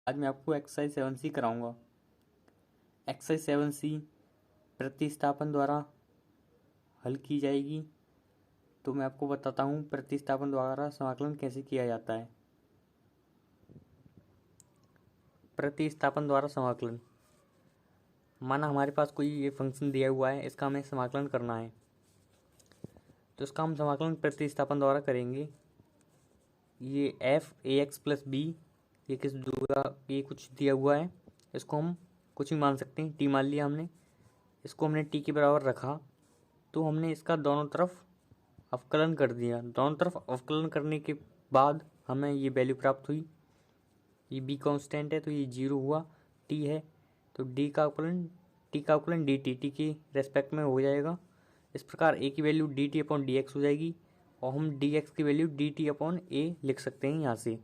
आज मैं आपको एक्सरसाइज 7C कराऊंगा। एक्सरसाइज 7C प्रतिस्थापन द्वारा हल की जाएगी। तो मैं आपको बताता हूँ प्रतिस्थापन द्वारा समाकलन कैसे किया जाता है। प्रतिस्थापन द्वारा समाकलन, माना हमारे पास कोई ये फंक्शन दिया हुआ है, इसका हमें समाकलन करना है, तो इसका हम समाकलन प्रतिस्थापन द्वारा करेंगे। ये f(ax+b) ये ये कुछ दिया हुआ है, इसको हम कुछ भी मान सकते हैं। टी मान लिया हमने, इसको हमने टी के बराबर रखा, तो हमने इसका दोनों तरफ अवकलन कर दिया। दोनों तरफ अवकलन करने के बाद हमें ये वैल्यू प्राप्त हुई। ये b कांस्टेंट है तो ये 0 हुआ, t है तो t का अवकलन dt के रेस्पेक्ट में हो जाएगा। इस प्रकार a की वैल्यू dt/dx हो जाएगी और हम dx की वैल्यू dt/a लिख सकते हैं यहाँ से,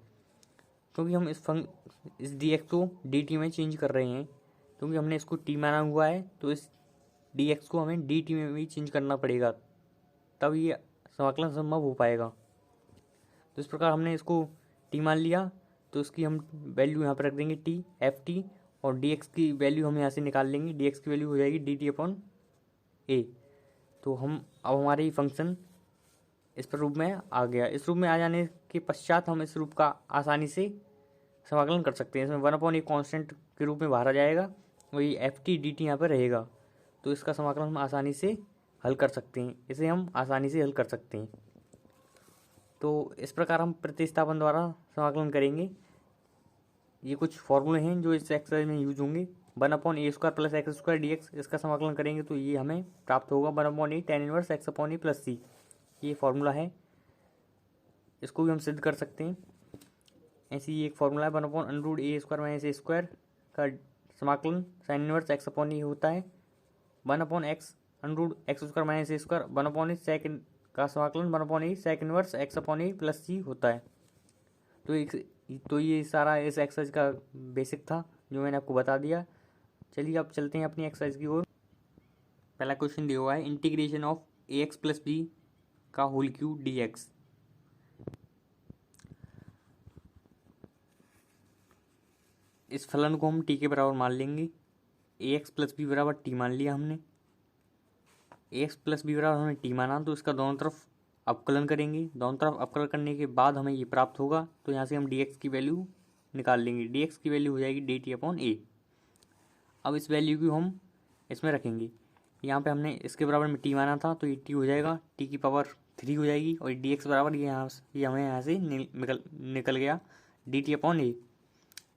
क्योंकि हम इस dx को dt में चेंज कर रहे हैं। क्योंकि हमने इसको t माना हुआ है तो इस dx को हमें dt में भी चेंज करना पड़ेगा, तब ये समाकलन संभव हो पाएगा। तो इस प्रकार हमने इसको t मान लिया, तो इसकी हम वैल्यू यहाँ पर रख देंगे t ft, और dx की वैल्यू हम यहाँ से निकाल लेंगे। dx की वैल्यू हो जाएगी dt/a। तो अब हमारे ये फंक्शन इस पर रूप में आ गया। इस रूप में आ जाने के पश्चात हम इस रूप का आसानी से समाकलन कर सकते हैं। इसमें 1/a कांस्टेंट के रूप में बाहर आ जाएगा और ये ft dt यहाँ पर रहेगा, तो इसका समाकलन हम आसानी से हल कर सकते हैं। इसे हम आसानी से हल कर सकते हैं। तो इस प्रकार हम प्रतिस्थापन द्वारा समाकलन करेंगे। ये कुछ फॉर्मूले हैं जो इस एक्सरसाइज में यूज होंगे। 1/a² + x² dx, इसका समाकलन करेंगे तो ये हमें प्राप्त होगा 1/a tan 1 x/a + c। ये फार्मूला है, इसको भी हम सिद्ध कर सकते हैं। ऐसी ही एक फार्मूला है 1/√a² - a² का समाकलन sin 1 x/a होता है। 1/x√x² - a² 1/a sec का समाकलन 1/a sec 1 x/a + c होता है। तो ये सारा इस एक्सरसाइज का बेसिक था जो मैंने आपको बता दिया। चलिए अब चलते हैं अपनी एक्सरसाइज की ओर। पहला क्वेश्चन दिया हुआ है इंटीग्रेशन ऑफ ax+b का होल क्यूब dx। इस फलन को हम t के बराबर मान लेंगे। ax+b बराबर t मान लिया हमने। ax+b बराबर हमने t माना, तो इसका दोनों तरफ अवकलन करेंगे। दोनों तरफ अवकलन करने के बाद हमें ये प्राप्त होगा, तो यहाँ से हम dx की वैल्यू निकाल लेंगे। dx की वैल्यू हो जाएगी dt/a। अब इस वैल्यू को हम इसमें रखेंगे। यहाँ पे हमने इसके बराबर में t माना था, तो ये t हो जाएगा t⁻³ हो जाएगी, और dx बराबर ये हमें यहाँ से निकल गया dt/a।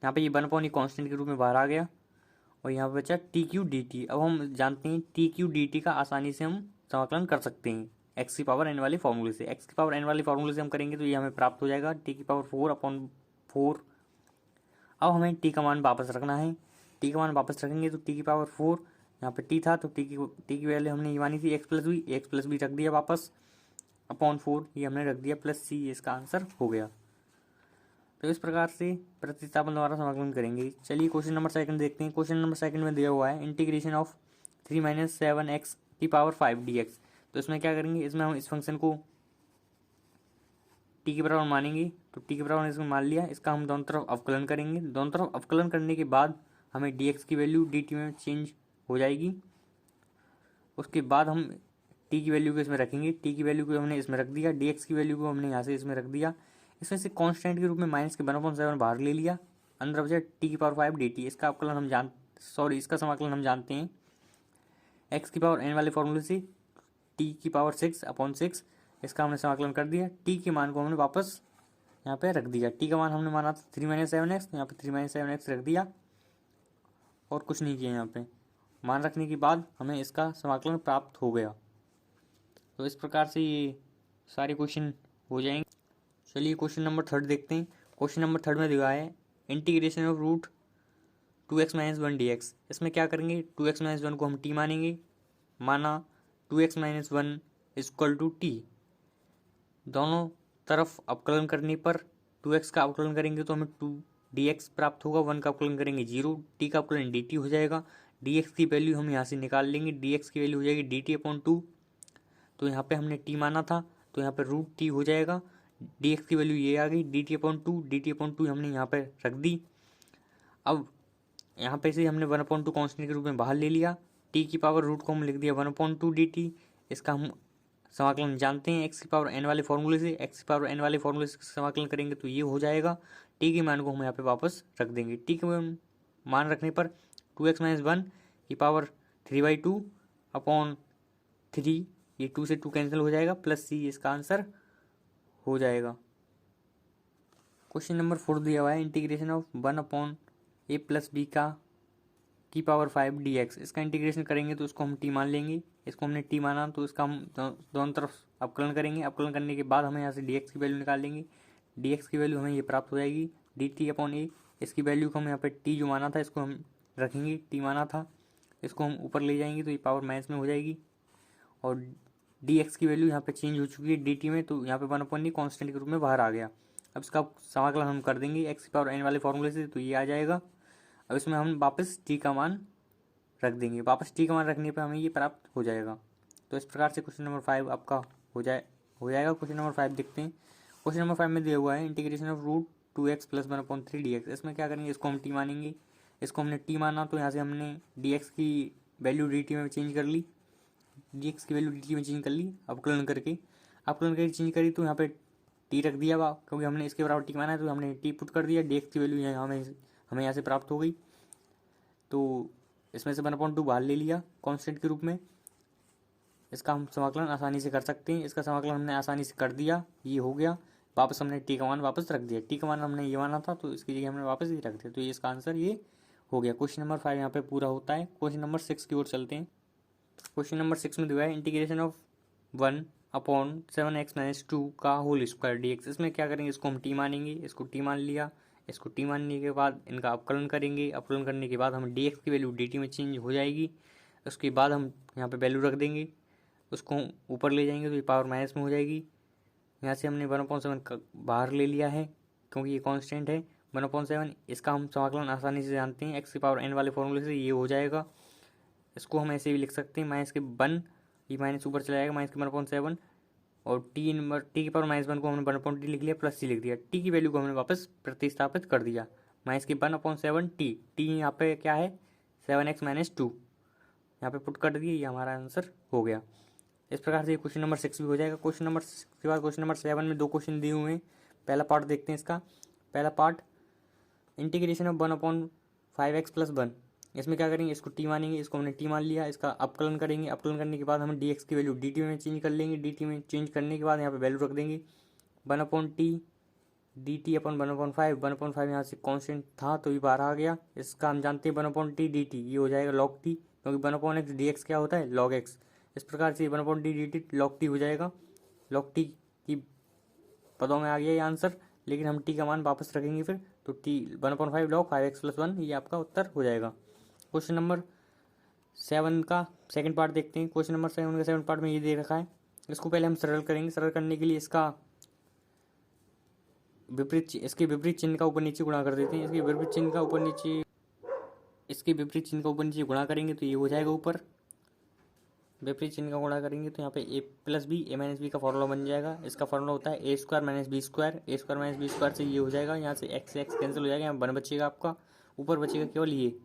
यहाँ पे ये 1/a कांस्टेंट के रूप में बाहर आ गया, और यहाँ पे बचा t3dt। अब हम जानते हैं t3dt का आसानी से हम समाकलन कर सकते हैं x⁴ वाले फॉर्मूले से। x⁴ वाले फॉर्मूले से हम करेंगे तो ये हमें प्राप्त हो जाएगा t⁴/4। अब हमें t का मान वापस रखना है। t का मान वापस रखेंगे तो t⁴, यहाँ पे t था तो t की वैल्यू हमने ये मानी थी x+b रख दिया वापस, /4 ये हमने रख दिया +c, इसका आंसर हो गया। तो इस प्रकार से प्रतिस्थापन द्वारा समाकलन करेंगे। चलिए क्वेश्चन नंबर 2 देखते हैं। क्वेश्चन नंबर 2 में दिया हुआ है इंटीग्रेशन ऑफ 3 - 7x⁵ dx। तो इसमें क्या करेंगे, इसमें हम इस फंक्शन को t के बराबर मानेंगे, तो t के बराबर इसमें मान लिया। इसका हम दोनों तरफ अवकलन करेंगे। दोनों तरफ अवकलन करने के बाद हमें dx की वैल्यू dt में चेंज हो जाएगी। उसके बाद हम t की वैल्यू को इसमें रखेंगे। t की वैल्यू को हमने इसमें रख दिया, dx की वैल्यू को हमने यहाँ से इसमें रख दिया। इसमें से कांस्टेंट के रूप में माइनस के 1/7 बाहर ले लिया, अंदर बचा t⁵ dt। इसका समाकलन हम जानते हैं x⁴n वाले फॉर्मूले से t⁶/6। इसका हमने समाकलन कर दिया। t के मान को हमने वापस यहाँ पे रख दिया। t का मान हमने माना था 3 - 7x, यहाँ पे 3 - 7x रख दिया और कुछ नहीं किया। यहाँ पे मान रखने के बाद हमें इसका समाकलन प्राप्त हो गया। तो इस प्रकार से ये सारे क्वेश्चन हो जाएंगे। चलिए क्वेश्चन नंबर 3 देखते हैं। क्वेश्चन नंबर 3 में दिया है integration of root 2x - 1 dx। इसमें क्या करेंगे, 2x - 1 को हम t मानेंगे, माना 2x - 1 = t। दोनों तरफ अवकलन करने पर 2x का अवकलन करेंगे तो हमें 2dx प्राप्त होगा। 1 का अवकलन करेंगे 0, t का अवकलन dt हो जाएगा। dx की वैल्यू हम यहाँ से निकाल लेंगे, dx की वैल्यू हो जाएगी dt/2। तो यहाँ पे हमने t माना था तो यहाँ पे √t हो जाएगा। dx की वैल्यू ये आ गई dt/2 हमने यहाँ पे रख दी। अब यहाँ पे से हमने 1/2 कांस्टेंट के रूप में बाहर ले लिया, टी की पावर रूट को हम लिख दिया 1/2 dt। इसका हम समाकलन जानते हैं एक्स की पावर एन वाले फॉर्मूले से, एक्स की पावर एन वाले फॉर्मूले से समाकलन करेंगे तो ये हो जाएगा। टी के मान को हम यहाँ पे वापस रख देंगे। टी के मान रखने पर 2x - 1 की पावर 3/2 अपॉन 3, ये 2 से 2 कैंसिल हो जाएगा, प्लस सी इसका आंसर हो जाएगा। क्वेश्चन नंबर 4 दिया हुआ है इंटीग्रेशन ऑफ 1/a + b की पावर 5 dx। इसका इंटीग्रेशन करेंगे तो इसको हम टी मान लेंगे, इसको हमने टी माना तो इसका हम दोनों तरफ अवकलन करेंगे। अवकलन करने के बाद हमें यहाँ से dx की वैल्यू निकाल लेंगे। dx की वैल्यू हमें ये प्राप्त हो जाएगी dt/a। इसकी वैल्यू को हम यहाँ पे टी जो माना था इसको हम रखेंगे, टी माना था, इसको हम ऊपर ले जाएंगे तो ये पावर माइनस में हो जाएगी। और dx की वैल्यू यहाँ पे चेंज हो चुकी है dt में, तो यहाँ पे 1/a कांस्टेंट के रूप में बाहर आ गया। अब इसका समाकलन हम कर देंगे एक्स की पावर एन वाले फॉर्मूले से, तो ये आ जाएगा। अब इसमें हम वापस टी का मान रख देंगे, वापस टी का मान रखने पर हमें ये प्राप्त हो जाएगा। तो इस प्रकार से क्वेश्चन नंबर 5 आपका हो जाएगा। क्वेश्चन नंबर 5 देखते हैं। क्वेश्चन नंबर 5 में दिया हुआ है integration of root 2x + 1/3 dx। इसमें क्या करेंगे, इसको हम टी मानेंगे, इसको हमने टी माना तो यहाँ से हमने dx की वैल्यू dt में चेंज कर ली, dx की वैल्यू dt में चेंज कर ली अवकलन करके चेंज करी तो यहाँ पे टी रख दिया क्योंकि हमने इसके बराबर टी माना है तो हमने टी पुट कर दिया। dx की वैल्यू हमें यहाँ से प्राप्त हो गई, तो इसमें से 1/2 बाहर ले लिया कांस्टेंट के रूप में। इसका हम समाकलन आसानी से कर सकते हैं, इसका समाकलन हमने आसानी से कर दिया, ये हो गया। वापस हमने टी का मान वापस रख दिया, टी का मान हमने ये माना था तो इसकी जगह हमने वापस ये रख दिया, तो ये इसका आंसर ये हो गया। क्वेश्चन नंबर 5 यहाँ पे पूरा होता है। क्वेश्चन नंबर 6 की ओर चलते हैं। क्वेश्चन नंबर 6 में दिया है इंटीग्रेशन ऑफ 1/7x - 2 का होल स्क्वायर dx। इसमें क्या करेंगे, इसको हम टी मानेंगे, इसको टी मान लिया, इसको टी मानने के बाद इनका अवकलन करेंगे। अवकलन करने के बाद हम dx की वैल्यू dt में चेंज हो जाएगी। उसके बाद हम यहाँ पे वैल्यू रख देंगे, उसको ऊपर ले जाएंगे तो ये पावर माइनस में हो जाएगी। यहाँ से हमने 1/7 बाहर ले लिया है क्योंकि ये कांस्टेंट है 1/7। इसका हम समाकलन आसानी से जानते हैं एक्स की पावर एन वाले फॉर्मूले से, ये हो जाएगा। इसको हम ऐसे भी लिख सकते हैं -1, ये माइनस ऊपर चला जाएगा -1/7, और टी की पावर -1 को हमने 1/t लिख लिया, प्लस सी लिख दिया। टी की वैल्यू को हमने वापस प्रतिस्थापित कर दिया, -1/7 टी यहाँ पे क्या है 7x - 2 यहाँ पे पुट कर दिए, ये हमारा आंसर हो गया। इस प्रकार से क्वेश्चन नंबर 6 भी हो जाएगा। क्वेश्चन नंबर 6 के बाद क्वेश्चन नंबर 7 में 2 क्वेश्चन दिए हुए हैं। पहला पार्ट देखते हैं इसका। पहला पार्ट इंटीग्रेशन ऑफ 1/5x + 1। इसमें क्या करेंगे, इसको टी मानेंगे, इसको हमने टी मान लिया, इसका अवकलन करेंगे। अवकलन करने के बाद हम dx की वैल्यू dt में चेंज कर लेंगे, dt में चेंज करने के बाद यहाँ पे वैल्यू रख देंगे 1/t dt/1/5। 1/5 यहाँ से कांस्टेंट था तो ये बाहर आ गया। इसका हम जानते हैं 1/t dt, ये हो जाएगा log t, क्योंकि 1/x dx क्या होता है log x। इस प्रकार से 1/t dt log t हो जाएगा। log t की पदों में आ गया ये आंसर, लेकिन हम t का मान वापस रखेंगे फिर, तो t 1/5 log 5x + 1 ये आपका उत्तर हो जाएगा। क्वेश्चन नंबर 7 का सेकंड पार्ट देखते हैं। क्वेश्चन नंबर 7 का सेकंड पार्ट में ये दे रखा है, इसको पहले हम सरल करेंगे। सरल करने के लिए इसके विपरीत चिन्ह का ऊपर नीचे गुणा कर देते हैं। इसके विपरीत चिन्ह का ऊपर नीचे गुणा करेंगे तो ये हो जाएगा ऊपर। विपरीत चिन्ह का गुणा करेंगे तो यहाँ पे a + b a - b का फॉर्मूला बन जाएगा। इसका फॉर्मूला होता है a² - b² से ये हो जाएगा। यहाँ से x कैंसिल हो जाएगा, यहाँ 1 बचेगा आपका, ऊपर बचेगा केवल ये।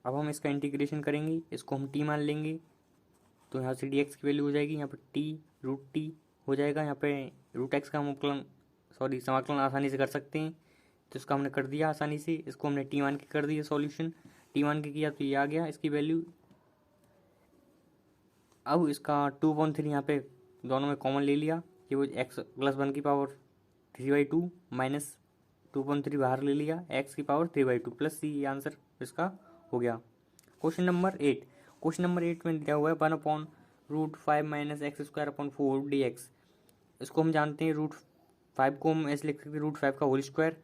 अब हम इसका इंटीग्रेशन करेंगे, इसको हम t मान लेंगे तो यहाँ से dx की वैल्यू हो जाएगी, यहाँ पे √t हो जाएगा। यहाँ पे √x का हम समाकलन आसानी से कर सकते हैं, तो इसका हमने कर दिया आसानी से। इसको हमने t मान के कर दिया सॉल्यूशन, t मान के किया तो ये आ गया इसकी वैल्यू। अब इसका 2/3 यहाँ पे दोनों में कॉमन ले लिया, कि वो x + 1 की पावर 3/2 माइनस 2/3 बाहर ले लिया, x की पावर 3/2 प्लस c, ये आंसर इसका हो गया। क्वेश्चन नंबर 8 में दिया हुआ है 1/√5 - x² 4 dx। इसको हम जानते हैं √5 को हम ऐसे लिख सकते हैं √5 का होल स्क्वायर,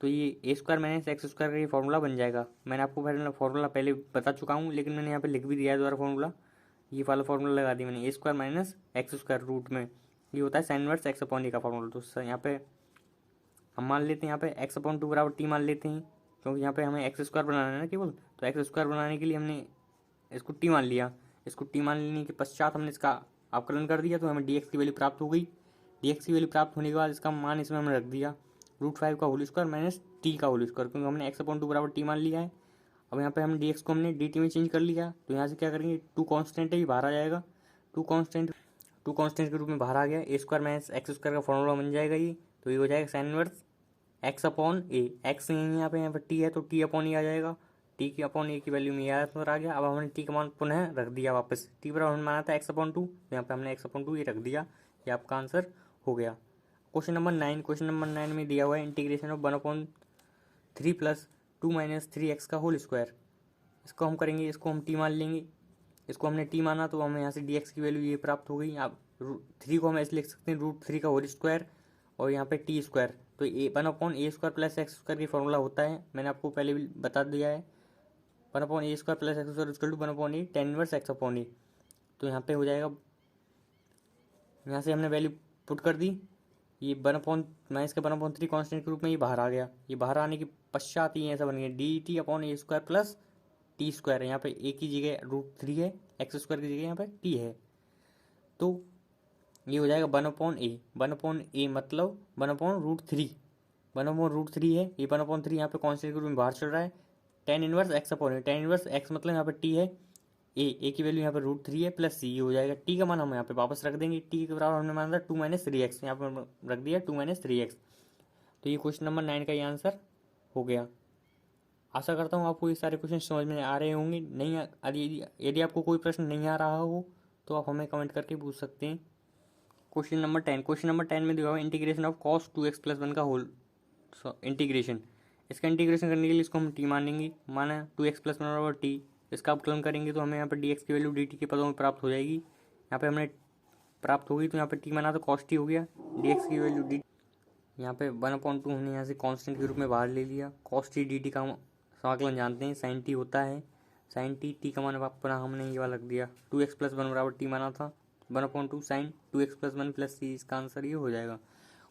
तो ये a² - x² का ये फॉर्मूला बन जाएगा। मैंने आपको फॉर्मूला पहले बता चुका हूँ, लेकिन मैंने यहाँ पे लिख भी दिया है दोबारा फॉर्मूला। ये वाला फॉर्मूला लगा दिया मैंने, a² - x² रूट में ये होता है sin इनवर्स x/a का फॉर्मूला। तो यहाँ पे हम मान लेते हैं, यहाँ पे x/2 बराबर t मान लेते हैं, क्योंकि यहाँ पे हमें x² बनाना है ना केवल, तो x² बनाने के लिए हमने इसको t मान लिया। इसको t मान लेने के पश्चात हमने इसका अवकलन कर दिया तो हमें dx की वैल्यू प्राप्त हो गई। dx की वैल्यू प्राप्त होने के बाद इसका मान इसमें हमने रख दिया, √5 का होल स्क्वायर माइनस टी का होल स्क्वायर, क्योंकि हमने x/2 बराबर टी मान लिया है। अब यहाँ पे हम dx को हमने dt में चेंज कर लिया, तो यहाँ से क्या करेंगे, टू कांस्टेंट है ये बाहर आ जाएगा, टू कांस्टेंट के रूप में बाहर आ गया, a square minus x square का फॉर्मूला बन जाएगा ये, तो ये हो जाएगा साइन इनवर्स x/a। एक्स यहाँ पे टी है तो t/a आ जाएगा, t/a की वैल्यू में यहाँ आ गया। अब हमने t का मान पुनः रख दिया वापस, t बराबर हमने माना था x/2, तो यहाँ पे हमने x/2 ये रख दिया, ये आपका आंसर हो गया। क्वेश्चन नंबर 9 में दिया हुआ है integration of 1/3 plus 2 minus 3x का होल स्क्वायर। इसको हम करेंगे, इसको हम टी मान लेंगे, इसको हमने टी माना तो हमें यहाँ से डी एक्स की वैल्यू ये प्राप्त हो गई। अब 3 को हम ऐसे लिख सकते हैं √3 का होल स्क्वायर और यहाँ पे टी स्क्वायर, तो 1/a² प्लस एक्स स्क्वायर की फॉर्मूला होता है, मैंने आपको पहले भी बता दिया है, 1/a² plus X square equal to 1/a tan inverse x/a। तो यहाँ पे हो जाएगा, यहाँ से हमने वैल्यू पुट कर दी, ये 1/3 कांस्टेंट के रूप में ये बाहर आ गया, ये बाहर आने के पश्चात ये ऐसा बन गया dt/a² प्लस टी स्क्वायर, यहाँ पे a की जगह √3 है, एक्स स्क्वायर की जगह यहाँ पे t है, तो ये हो जाएगा 1/a मतलब 1/√3, 1/√3 है, ये 1/3 यहाँ पे कांस्टेंट के रूप में बाहर चल रहा है, tan inverse x/a, tan inverse x मतलब यहाँ पे t है, a की वैल्यू यहाँ पे √3 है प्लस c, ये हो जाएगा t का मान हम यहाँ पे वापस रख देंगे, t के बराबर हमने माना था 2 माइनस 3x, यहाँ पे रख दिया 2 माइनस 3x। तो ये क्वेश्चन नंबर 9 का ये आंसर हो गया। आशा करता हूँ आपको ये सारे क्वेश्चन समझ में आ रहे होंगे, नहीं यदि आपको कोई प्रश्न नहीं आ रहा हो तो आप हमें कमेंट करके पूछ सकते हैं। क्वेश्चन नंबर 10 में दिया हुआ integration of cos 2x plus 1 का होल इंटीग्रेशन। इसका इंटीग्रेशन करने के लिए इसको हम टी मानेंगे, माना 2x प्लस 1 बराबर टी, इसका अपकलन करेंगे तो हमें यहाँ पर dx की वैल्यू dt के पदों में प्राप्त हो जाएगी, यहाँ पे हमने प्राप्त होगी तो यहाँ पे t माना तो cos t हो गया, dx की वैल्यू dt, यहाँ पे 1/2 हमने यहाँ से कांस्टेंट के रूप में बाहर ले लिया, cos t dt का समाकलन जानते हैं sin t होता है, sin t का मान पुनः हमने ये वाला रख दिया, 2x प्लस 1 बराबर टी माना था, 1/2 sin 2x plus 1 plus c, इसका आंसर ये हो जाएगा।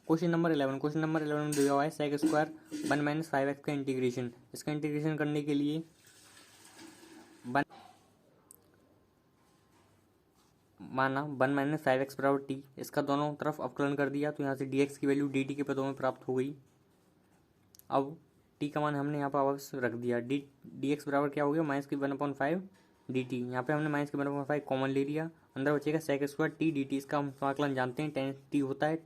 क्वेश्चन नंबर 11 में दिया हुआ है sec स्क्वायर 1 माइनस 5x का इंटीग्रेशन। इसका इंटीग्रेशन करने के लिए माना 1 माइनस 5x बराबर टी, इसका दोनों तरफ अवकलन कर दिया, तो यहाँ से dx की वैल्यू dt के पदों में प्राप्त हो गई। अब t का मान हमने यहाँ पर वापस रख दिया, dx बराबर क्या हो गया -1/5 dt, यहाँ पे हमने -1/5 कॉमन ले लिया, अंदर बचेगा sec स्क्वायर t dt, इसका हम समाकलन जानते हैं tan t होता है,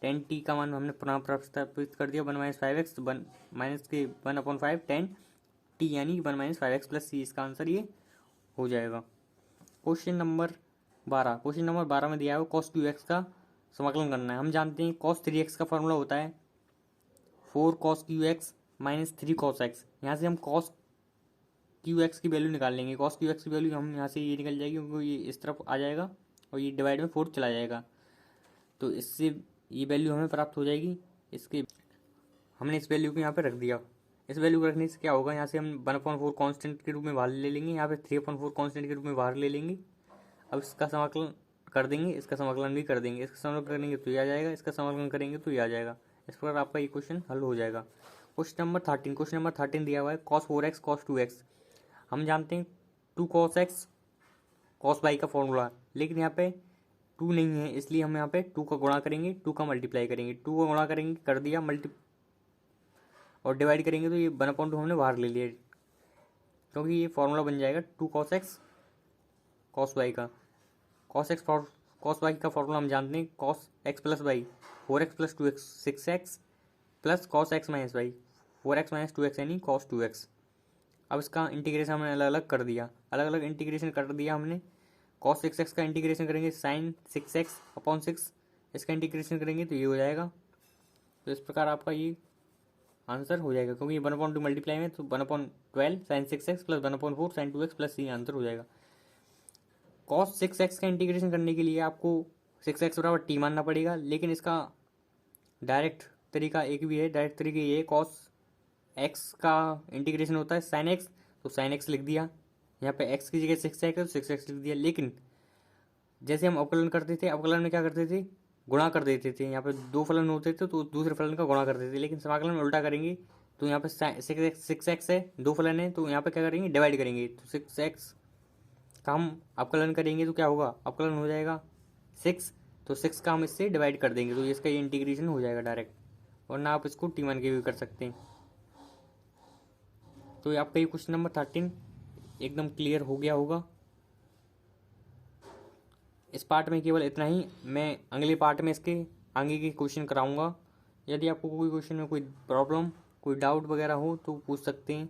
tan t का मान हमने पुनः प्रतिस्थापित कर दिया 1 माइनस 5x माइनस के 1/5 tan t यानी 1 माइनस 5x प्लस c, इसका आंसर ये हो जाएगा। क्वेश्चन नंबर 12 में दिया है cos 2x का समाकलन करना है। हम जानते हैं cos 3x का फॉर्मूला होता है 4 cos qx minus 3 cos x, यहाँ से हम cos qx की वैल्यू निकाल लेंगे, cos qx की वैल्यू हम यहाँ से ये निकल जाएगी क्योंकि ये इस तरफ आ जाएगा और ये डिवाइड में 4 चला जाएगा, तो इससे ये वैल्यू हमें प्राप्त हो जाएगी। इसके हमने इस वैल्यू को यहाँ पे रख दिया, इस वैल्यू को रखने से क्या होगा, यहाँ से हम 1/4 कांस्टेंट के रूप में बाहर ले लेंगे, यहाँ पे 3/4 कांस्टेंट के रूप में बाहर ले लेंगे। अब इसका समाकलन कर देंगे, इसका समाकलन भी कर देंगे, इसका समाकलन करेंगे तो ये आ जाएगा, इसका समाकलन करेंगे तो ये आ जाएगा। इस प्रकार आपका ये क्वेश्चन हल हो जाएगा। क्वेश्चन नंबर 13 दिया हुआ है cos 4x cos 2x। हम जानते हैं 2 cos x cos y का फॉर्मूला, लेकिन यहाँ पे 2 नहीं है, इसलिए हम यहाँ पे 2 का गुणा करेंगे, 2 का मल्टीप्लाई करेंगे, 2 का गुणा करेंगे कर दिया और डिवाइड करेंगे तो ये 1/2 हमने बाहर ले लिया, क्योंकि ये फॉर्मूला बन जाएगा 2 cos x cos y का। cos y का फॉर्मूला हम जानते हैं cos x plus y 4x plus 2x 6x plus cos x minus y 4x minus 2x यानी cos 2x। अब इसका इंटीग्रेशन हमने अलग अलग इंटीग्रेशन कर दिया हमने। cos 6x का इंटीग्रेशन करेंगे sin 6x अपॉन 6, इसका इंटीग्रेशन करेंगे तो ये हो जाएगा। तो इस प्रकार आपका ये आंसर हो जाएगा, क्योंकि 1/2 मल्टीप्लाई में तो 1/12 sin 6x plus 1/4 sin 2x plus ये आंसर हो जाएगा। cos 6x का इंटीग्रेशन करने के लिए आपको 6x बराबर t मानना पड़ेगा, लेकिन इसका डायरेक्ट तरीका एक भी है, डायरेक्ट तरीका ये cos x का इंटीग्रेशन होता है sin x, तो sin x लिख दिया, यहाँ पे x की जगह 6x है तो 6x लिख दिया। लेकिन जैसे हम अवकलन करते थे, अवकलन में क्या करते थे, गुणा कर देते थे, यहाँ पे 2 फलन होते थे तो दूसरे फलन का गुणा करते थे, लेकिन समाकलन में उल्टा करेंगे, तो यहाँ पे 6x है, 2 फलन है, तो यहाँ पे क्या करेंगे डिवाइड करेंगे, तो 6x का हम अवकलन करेंगे तो क्या होगा, अवकलन हो जाएगा 6, तो 6 का हम इससे डिवाइड कर देंगे, तो इसका ये इंटीग्रेशन हो जाएगा डायरेक्ट। वरना आप इसको T1 के भी कर सकते हैं। तो ये आपका ये क्वेश्चन नंबर 13 एकदम क्लियर हो गया होगा। इस पार्ट में केवल इतना ही। मैं अगले पार्ट में इसके आगे के क्वेश्चन कराऊंगा। यदि आपको कोई क्वेश्चन में कोई प्रॉब्लम, कोई डाउट वगैरह हो तो पूछ सकते हैं।